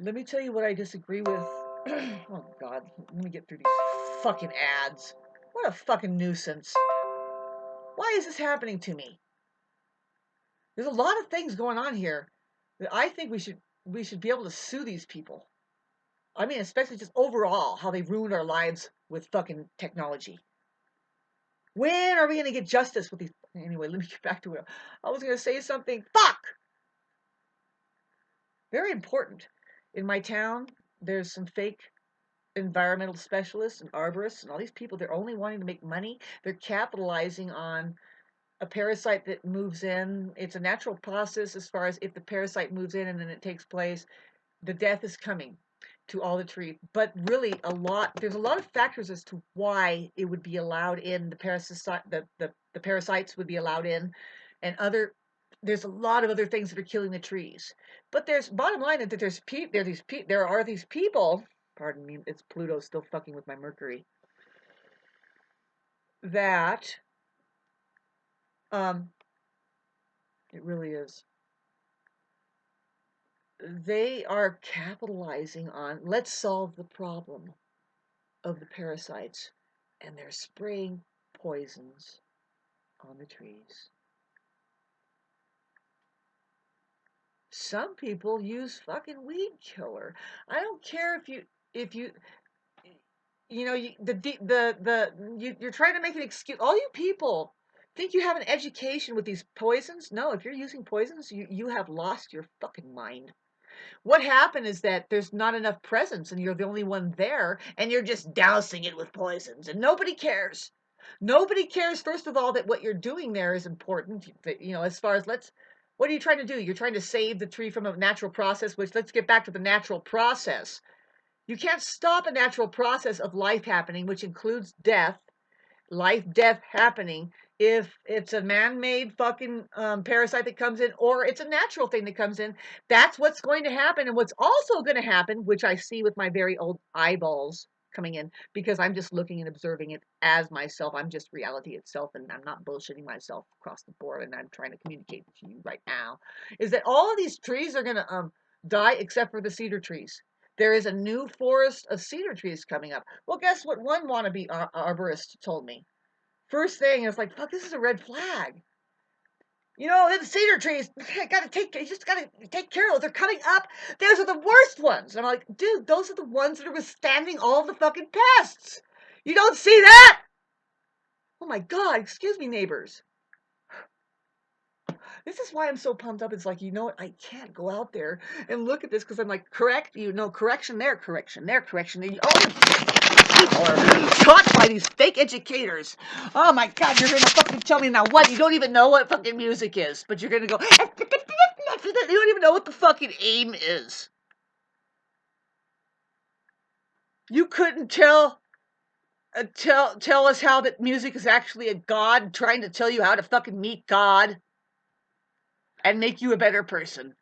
Let me tell you what I disagree with. Oh, God. Let me get through these fucking ads. What a fucking nuisance. Why is this happening to me? There's a lot of things going on here that I think we should be able to sue these people. I mean, especially just overall, how they ruined our lives with fucking technology. When are we going to get justice with these? Anyway, let me get back to it. I was going to say something. Fuck! Very important. In my town, there's some fake environmental specialists and arborists and all these people. They're only wanting to make money. They're capitalizing on a parasite that moves in. It's a natural process as far as if the parasite moves in and then it takes place, the death is coming to all the trees. But really, there's a lot of factors as to why it would be allowed in. The parasites would be allowed in, and there's a lot of other things that are killing the trees. But there's bottom line that there are these people. Pardon me, it's Pluto still fucking with my Mercury. That um, it really is. They are capitalizing on, let's solve the problem of the parasites, and they're spraying poisons on the trees. Some people use fucking weed killer. I don't care if you you know you're trying to make an excuse. All you people think you have an education with these poisons. No, if you're using poisons, you have lost your fucking mind. What happened is that there's not enough presence and you're the only one there and you're just dousing it with poisons and nobody cares. Nobody cares, first of all, that what you're doing there is important. As far as what are you trying to do? You're trying to save the tree from a natural process, which let's get back to the natural process. You can't stop a natural process of life happening, which includes death, death happening, if it's a man-made fucking parasite that comes in or it's a natural thing that comes in. That's what's going to happen. And what's also going to happen, which I see with my very old eyeballs coming in, because I'm just looking and observing it as myself. I'm just reality itself, and I'm not bullshitting myself across the board, and I'm trying to communicate to you right now, is that all of these trees are going to die except for the cedar trees. There is a new forest of cedar trees coming up. Well, guess what one wannabe arborist told me? First thing, it's like, fuck, this is a red flag. The cedar trees, you just gotta take care of those. They're coming up. Those are the worst ones. And I'm like, dude, those are the ones that are withstanding all the fucking pests. You don't see that? Oh my God, excuse me, neighbors. This is why I'm so pumped up. It's like, you know what? I can't go out there and look at this because I'm like, correction there, correction there, correction there. People are taught by these fake educators. Oh my God, you're gonna fucking tell me now what? You don't even know what fucking music is, but you're gonna go. You don't even know what the fucking aim is. You couldn't tell us how that music is actually a god trying to tell you how to fucking meet God and make you a better person.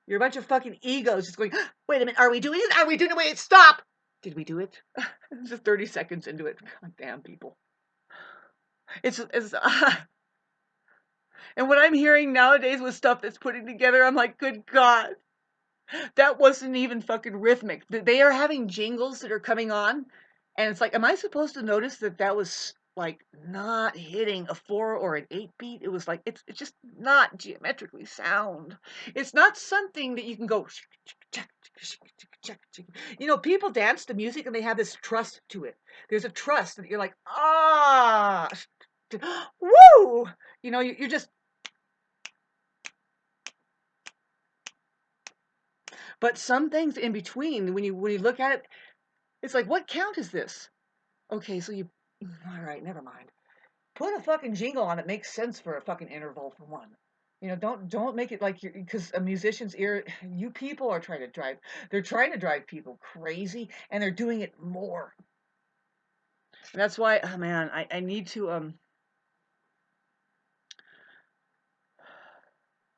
You're a bunch of fucking egos just going, wait a minute, are we doing it? Are we doing it? Wait, stop! Did we do it? Just 30 seconds into it. God damn, people. It's and what I'm hearing nowadays with stuff that's putting together, I'm like, good God, that wasn't even fucking rhythmic. They are having jingles that are coming on, and it's like, am I supposed to notice that was like not hitting a 4 or an 8 beat? It was like it's just not geometrically sound. It's not something that you can go. People dance to music and they have this trust to it. There's a trust that you're like, woo! You're just. But some things in between, when you look at it, it's like, what count is this? Okay, so all right, never mind. Put a fucking jingle on it. Makes sense for a fucking interval for one. Don't make it like because a musician's ear. You people are trying to drive. They're trying to drive people crazy, and they're doing it more. And that's why, oh man, I need to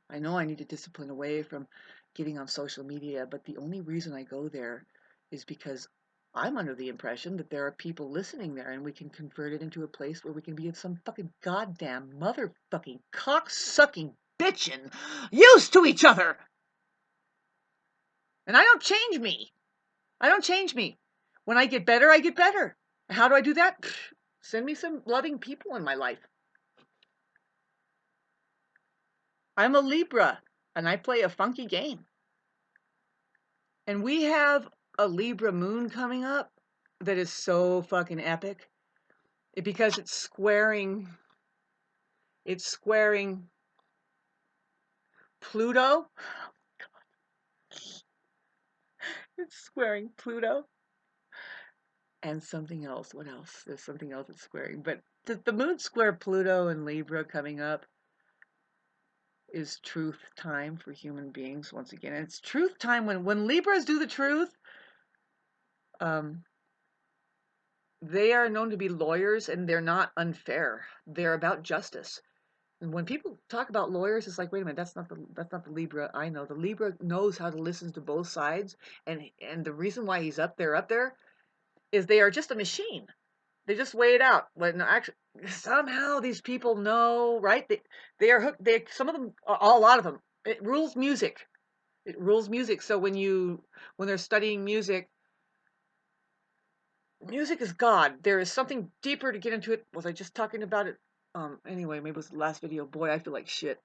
I know I need to discipline away from getting on social media, but the only reason I go there is because I'm under the impression that there are people listening there and we can convert it into a place where we can be some fucking goddamn motherfucking cocksucking bitchin' used to each other. And I don't change me. I don't change me. When I get better, I get better. How do I do that? Send me some loving people in my life. I'm a Libra, and I play a funky game. And we have a Libra moon coming up that is so fucking epic. Because it's squaring Pluto. It's squaring Pluto. And something else. What else? There's something else it's squaring. But the moon square Pluto and Libra coming up is truth time for human beings once again. And it's truth time when Libras do the truth. They are known to be lawyers, and they're not unfair. They're about justice. And when people talk about lawyers, it's like, wait a minute, that's not the Libra I know. The Libra knows how to listen to both sides, and the reason why he's up there is they are just a machine. They just weigh it out. When actually, somehow these people know, right? They are hooked. Some of them, a lot of them. It rules music. It rules music. So when they're studying music, music is God. There is something deeper to get into it. Was I just talking about it? Anyway, maybe it was the last video. Boy, I feel like shit.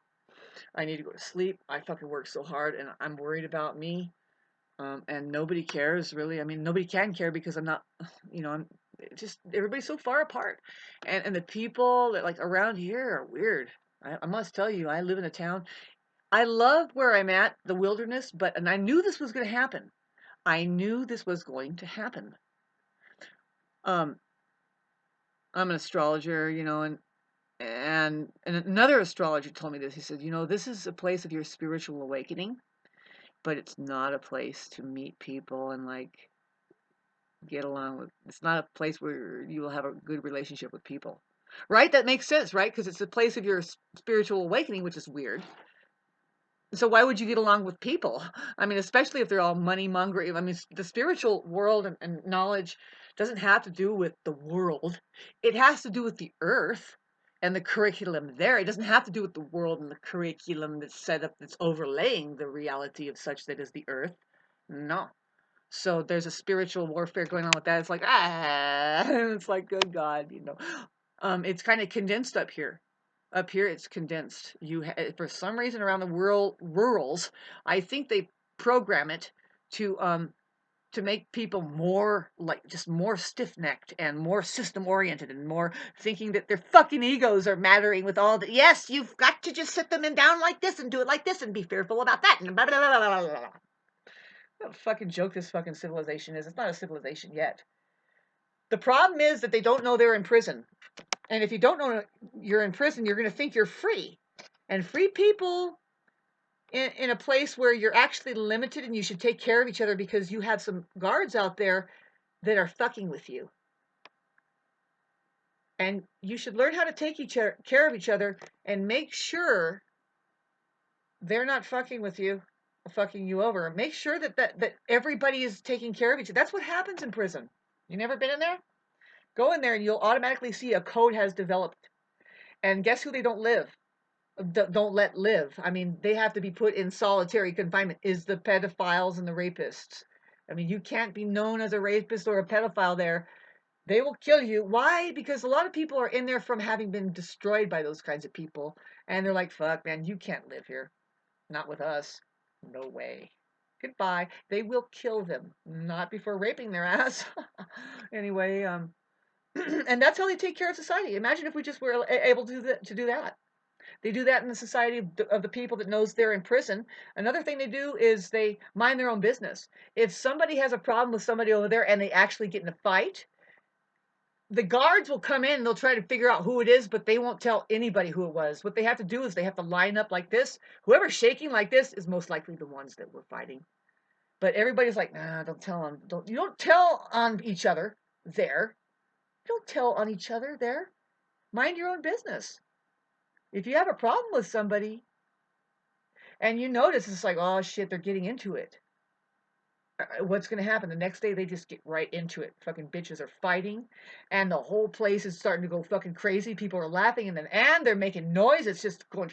I need to go to sleep. I fucking work so hard, and I'm worried about me. And nobody cares really. I mean, nobody can care because I'm not, I'm just everybody's so far apart, and the people that like around here are weird. I must tell you, I live in a town. I love where I'm at, the wilderness, and I knew this was going to happen. I knew this was going to happen. Um, I'm an astrologer, and another astrologer told me this. He said, this is a place of your spiritual awakening, but it's not a place to meet people and like get along with. It's not a place where you will have a good relationship with people. Right? That makes sense, right? Because it's a place of your spiritual awakening, which is weird. So why would you get along with people? I mean, especially if they're all money mongering. I mean, the spiritual world and knowledge doesn't have to do with the world. It has to do with the earth and the curriculum there. It doesn't have to do with the world and the curriculum that's set up, that's overlaying the reality of such that is the earth. No. So there's a spiritual warfare going on with that. It's like, it's like, good God, it's kind of condensed up here. Up here, it's condensed. For some reason around the rurals, I think they program it to make people more like just more stiff-necked and more system-oriented and more thinking that their fucking egos are mattering with all the. Yes, you've got to just sit them in down like this and do it like this and be fearful about that and blah blah blah blah blah. What a fucking joke this fucking civilization is. It's not a civilization yet. The problem is that they don't know they're in prison. And if you don't know you're in prison, you're going to think you're free. And free people in a place where you're actually limited and you should take care of each other because you have some guards out there that are fucking with you. And you should learn how to take care of each other and make sure they're not fucking with you, fucking you over. Make sure that everybody is taking care of each other. That's what happens in prison. You never been in there? Go in there and you'll automatically see a code has developed. And guess who they don't let live? I mean, they have to be put in solitary confinement, is the pedophiles and the rapists. I mean, you can't be known as a rapist or a pedophile there. They will kill you. Why? Because a lot of people are in there from having been destroyed by those kinds of people. And they're like, fuck, man, you can't live here. Not with us. No way. Goodbye. They will kill them. Not before raping their ass. Anyway, and that's how they take care of society. Imagine if we just were able to do that. They do that in the society of the people that knows they're in prison. Another thing they do is they mind their own business. If somebody has a problem with somebody over there and they actually get in a fight, the guards will come in and they'll try to figure out who it is, but they won't tell anybody who it was. What they have to do is they have to line up like this. Whoever's shaking like this is most likely the ones that were fighting. But everybody's like, nah, don't tell them. You don't tell on each other there. You don't tell on each other there. Mind your own business. If you have a problem with somebody and you notice it's like, oh shit, they're getting into it. What's going to happen? The next day they just get right into it. Fucking bitches are fighting and the whole place is starting to go fucking crazy. People are laughing and they're making noise. It's just going.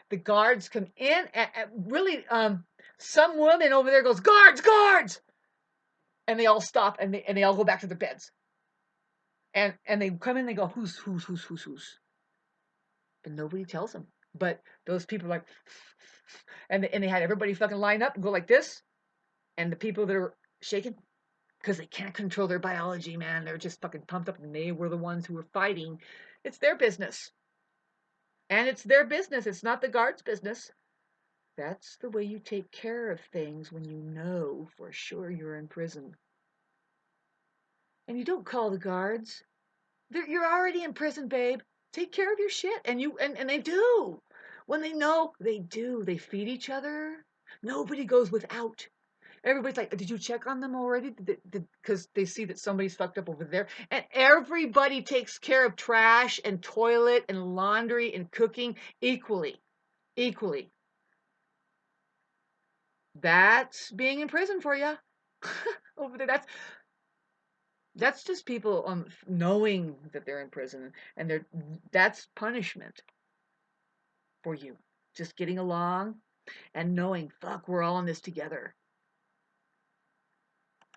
The guards come in and really Some woman over there goes, guards, guards! And they all stop and they all go back to their beds. And they come in, they go, who's? But nobody tells them. But those people are like, and they had everybody fucking line up and go like this. And the people that are shaking, because they can't control their biology, man. They're just fucking pumped up, and they were the ones who were fighting. It's their business. And it's their business. It's not the guards' business. That's the way you take care of things when you know for sure you're in prison. And you don't call the guards. You're already in prison, babe. Take care of your shit. And they do. When they know, they do. They feed each other. Nobody goes without. Everybody's like, did you check on them already? Because they see that somebody's fucked up over there. And everybody takes care of trash and toilet and laundry and cooking equally. Equally. That's being in prison for you. Over there. That's just people knowing that they're in prison, and that's punishment for you. Just getting along and knowing, fuck, we're all in this together.